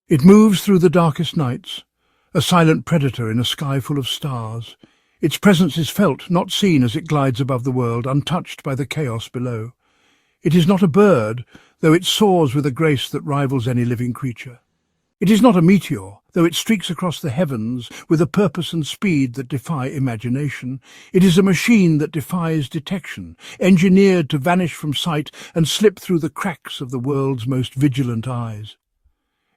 It moves through the darkest nights, a silent predator in a sky full of stars. Its presence is felt, not seen, as it glides above the world, untouched by the chaos below. It is not a bird, though it soars with a grace that rivals any living creature. It is not a meteor, though it streaks across the heavens with a purpose and speed that defy imagination. It is a machine that defies detection, engineered to vanish from sight and slip through the cracks of the world's most vigilant eyes.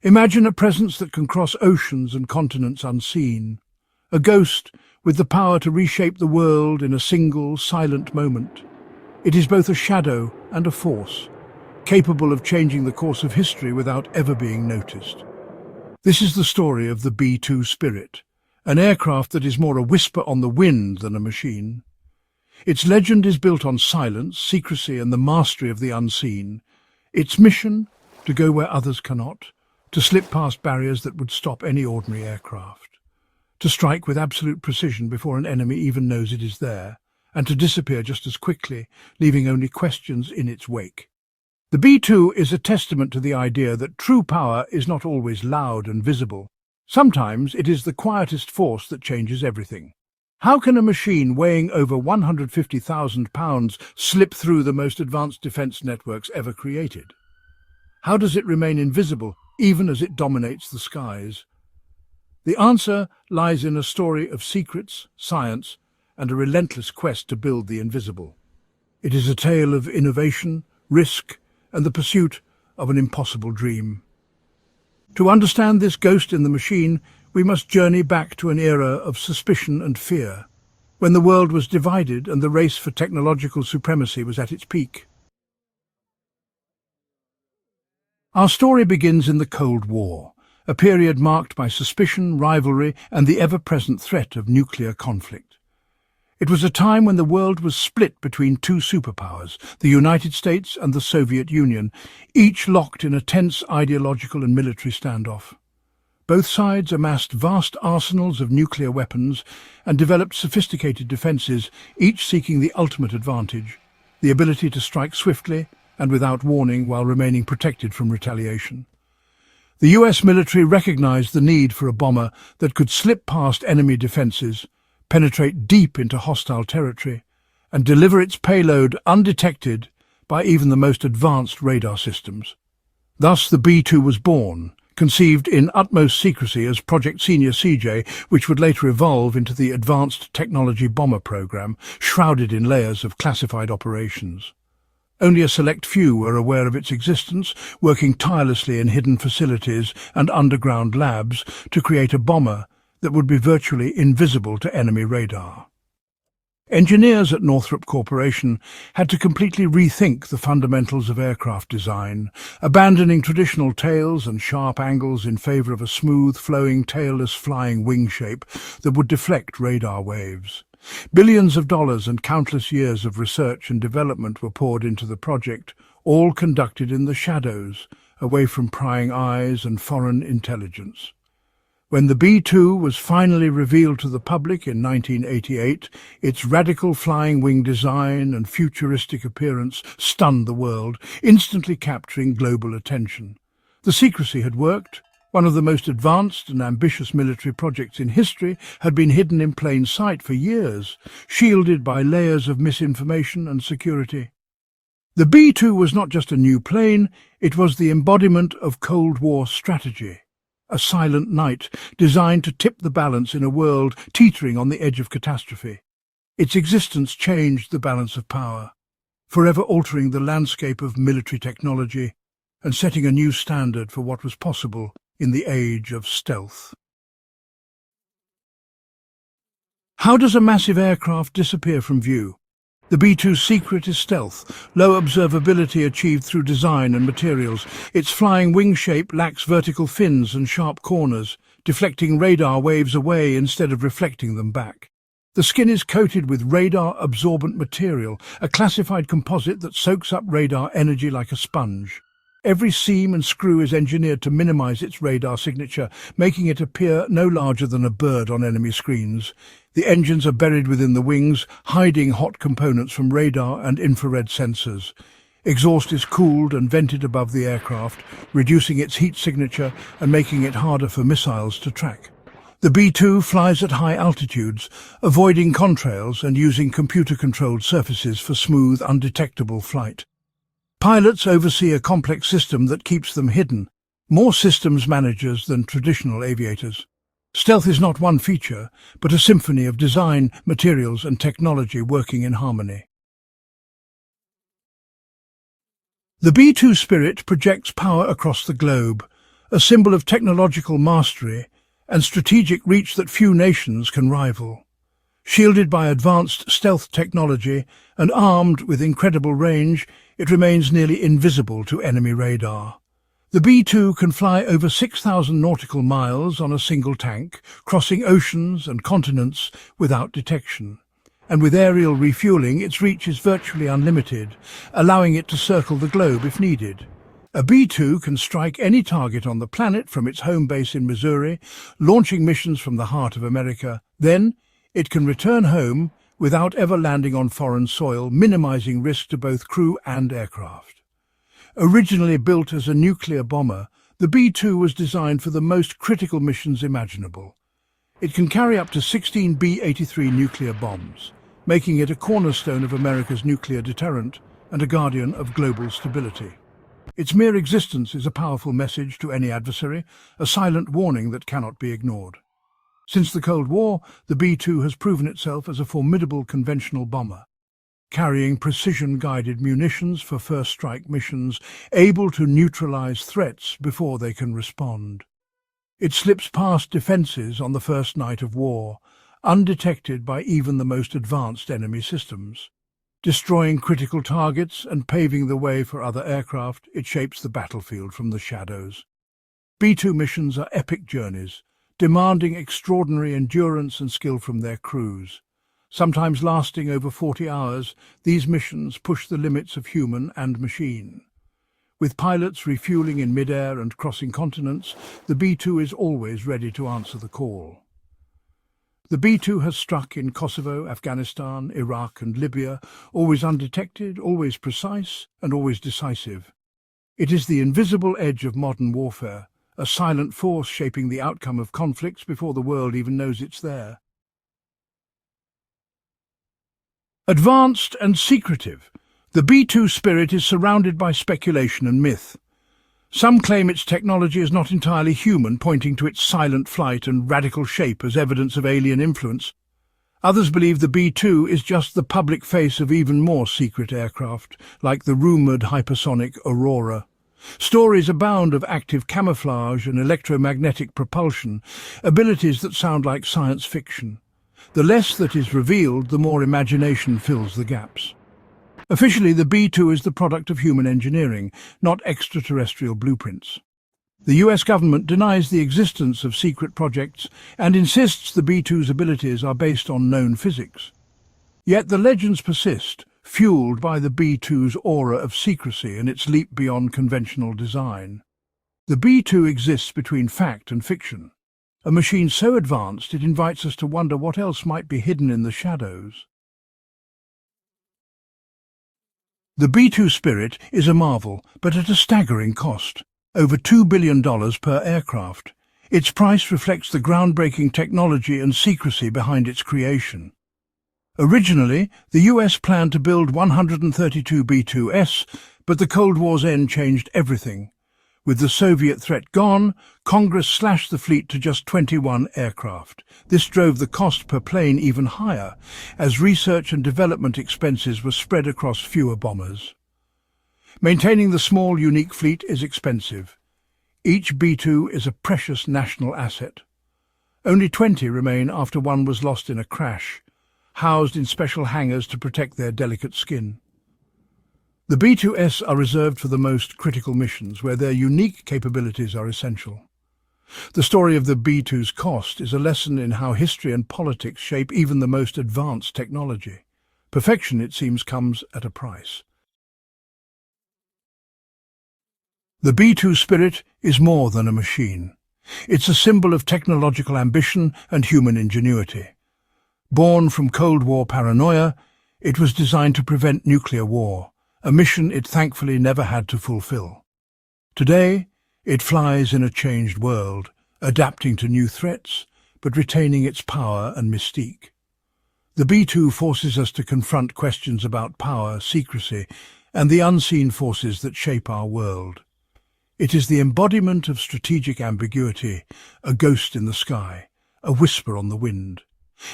Imagine a presence that can cross oceans and continents unseen, a ghost with the power to reshape the world in a single, silent moment. It is both a shadow and a force, capable of changing the course of history without ever being noticed. This is the story of the B-2 Spirit, an aircraft that is more a whisper on the wind than a machine. Its legend is built on silence, secrecy, and the mastery of the unseen. Its mission, to go where others cannot, to slip past barriers that would stop any ordinary aircraft, to strike with absolute precision before an enemy even knows it is there, and to disappear just as quickly, leaving only questions in its wake. The B-2 is a testament to the idea that true power is not always loud and visible. Sometimes it is the quietest force that changes everything. How can a machine weighing over 150,000 pounds slip through the most advanced defense networks ever created? How does it remain invisible, even as it dominates the skies? The answer lies in a story of secrets, science, and a relentless quest to build the invisible. It is a tale of innovation, risk, and the pursuit of an impossible dream. To understand this ghost in the machine, we must journey back to an era of suspicion and fear, when the world was divided and the race for technological supremacy was at its peak. Our story begins in the Cold War, a period marked by suspicion, rivalry, and the ever-present threat of nuclear conflict. It was a time when the world was split between two superpowers, the United States and the Soviet Union, each locked in a tense ideological and military standoff. Both sides amassed vast arsenals of nuclear weapons and developed sophisticated defences, each seeking the ultimate advantage, the ability to strike swiftly and without warning while remaining protected from retaliation. The US military recognized the need for a bomber that could slip past enemy defenses, penetrate deep into hostile territory, and deliver its payload undetected by even the most advanced radar systems. Thus the B-2 was born, conceived in utmost secrecy as Project Senior CJ, which would later evolve into the Advanced Technology Bomber Program, shrouded in layers of classified operations. Only a select few were aware of its existence, working tirelessly in hidden facilities and underground labs to create a bomber that would be virtually invisible to enemy radar. Engineers at Northrop Corporation had to completely rethink the fundamentals of aircraft design, abandoning traditional tails and sharp angles in favor of a smooth, flowing, tailless flying wing shape that would deflect radar waves. Billions of dollars and countless years of research and development were poured into the project, all conducted in the shadows, away from prying eyes and foreign intelligence. When the B-2 was finally revealed to the public in 1988, its radical flying wing design and futuristic appearance stunned the world, instantly capturing global attention. The secrecy had worked. One of the most advanced and ambitious military projects in history had been hidden in plain sight for years, shielded by layers of misinformation and security. The B-2 was not just a new plane, it was the embodiment of Cold War strategy. A silent night designed to tip the balance in a world teetering on the edge of catastrophe. Its existence changed the balance of power, forever altering the landscape of military technology and setting a new standard for what was possible in the age of stealth. How does a massive aircraft disappear from view? The B-2's secret is stealth, low observability achieved through design and materials. Its flying wing shape lacks vertical fins and sharp corners, deflecting radar waves away instead of reflecting them back. The skin is coated with radar-absorbent material, a classified composite that soaks up radar energy like a sponge. Every seam and screw is engineered to minimize its radar signature, making it appear no larger than a bird on enemy screens. The engines are buried within the wings, hiding hot components from radar and infrared sensors. Exhaust is cooled and vented above the aircraft, reducing its heat signature and making it harder for missiles to track. The B-2 flies at high altitudes, avoiding contrails and using computer-controlled surfaces for smooth, undetectable flight. Pilots oversee a complex system that keeps them hidden, more systems managers than traditional aviators. Stealth is not one feature, but a symphony of design, materials and technology working in harmony. The B-2 Spirit projects power across the globe, a symbol of technological mastery and strategic reach that few nations can rival. Shielded by advanced stealth technology and armed with incredible range, it remains nearly invisible to enemy radar. The B-2 can fly over 6,000 nautical miles on a single tank, crossing oceans and continents without detection. And with aerial refueling, its reach is virtually unlimited, allowing it to circle the globe if needed. A B-2 can strike any target on the planet from its home base in Missouri, launching missions from the heart of America. Then, it can return home without ever landing on foreign soil, minimizing risk to both crew and aircraft. Originally built as a nuclear bomber, the B-2 was designed for the most critical missions imaginable. It can carry up to 16 B-83 nuclear bombs, making it a cornerstone of America's nuclear deterrent and a guardian of global stability. Its mere existence is a powerful message to any adversary, a silent warning that cannot be ignored. Since the Cold War, the B-2 has proven itself as a formidable conventional bomber, carrying precision-guided munitions for first-strike missions, able to neutralize threats before they can respond. It slips past defenses on the first night of war, undetected by even the most advanced enemy systems. Destroying critical targets and paving the way for other aircraft, it shapes the battlefield from the shadows. B-2 missions are epic journeys, demanding extraordinary endurance and skill from their crews. Sometimes lasting over 40 hours, these missions push the limits of human and machine. With pilots refueling in mid-air and crossing continents, the B-2 is always ready to answer the call. The B-2 has struck in Kosovo, Afghanistan, Iraq and Libya, always undetected, always precise and always decisive. It is the invisible edge of modern warfare, a silent force shaping the outcome of conflicts before the world even knows it's there. Advanced and secretive, the B-2 Spirit is surrounded by speculation and myth. Some claim its technology is not entirely human, pointing to its silent flight and radical shape as evidence of alien influence. Others believe the B-2 is just the public face of even more secret aircraft, like the rumoured hypersonic Aurora. Stories abound of active camouflage and electromagnetic propulsion, abilities that sound like science fiction. The less that is revealed, the more imagination fills the gaps. Officially, the B-2 is the product of human engineering, not extraterrestrial blueprints. The US government denies the existence of secret projects and insists the B-2's abilities are based on known physics. Yet the legends persist, fueled by the B-2's aura of secrecy and its leap beyond conventional design. The B-2 exists between fact and fiction, a machine so advanced it invites us to wonder what else might be hidden in the shadows. The B-2 Spirit is a marvel, but at a staggering cost, over $2 billion per aircraft. Its price reflects the groundbreaking technology and secrecy behind its creation. Originally, the US planned to build 132 B-2s, but the Cold War's end changed everything. With the Soviet threat gone, Congress slashed the fleet to just 21 aircraft. This drove the cost per plane even higher, as research and development expenses were spread across fewer bombers. Maintaining the small, unique fleet is expensive. Each B-2 is a precious national asset. Only 20 remain after one was lost in a crash, housed in special hangars to protect their delicate skin. The B-2s are reserved for the most critical missions, where their unique capabilities are essential. The story of the B-2's cost is a lesson in how history and politics shape even the most advanced technology. Perfection, it seems, comes at a price. The B-2 Spirit is more than a machine. It's a symbol of technological ambition and human ingenuity. Born from Cold War paranoia, it was designed to prevent nuclear war, a mission it thankfully never had to fulfill. Today, it flies in a changed world, adapting to new threats, but retaining its power and mystique. The B-2 forces us to confront questions about power, secrecy, and the unseen forces that shape our world. It is the embodiment of strategic ambiguity, a ghost in the sky, a whisper on the wind.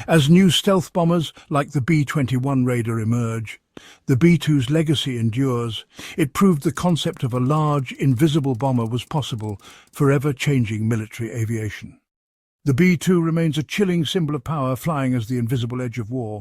As new stealth bombers like the B-21 Raider emerge, the B-2's legacy endures. It proved the concept of a large, invisible bomber was possible, forever changing military aviation. The B-2 remains a chilling symbol of power, flying as the invisible edge of war.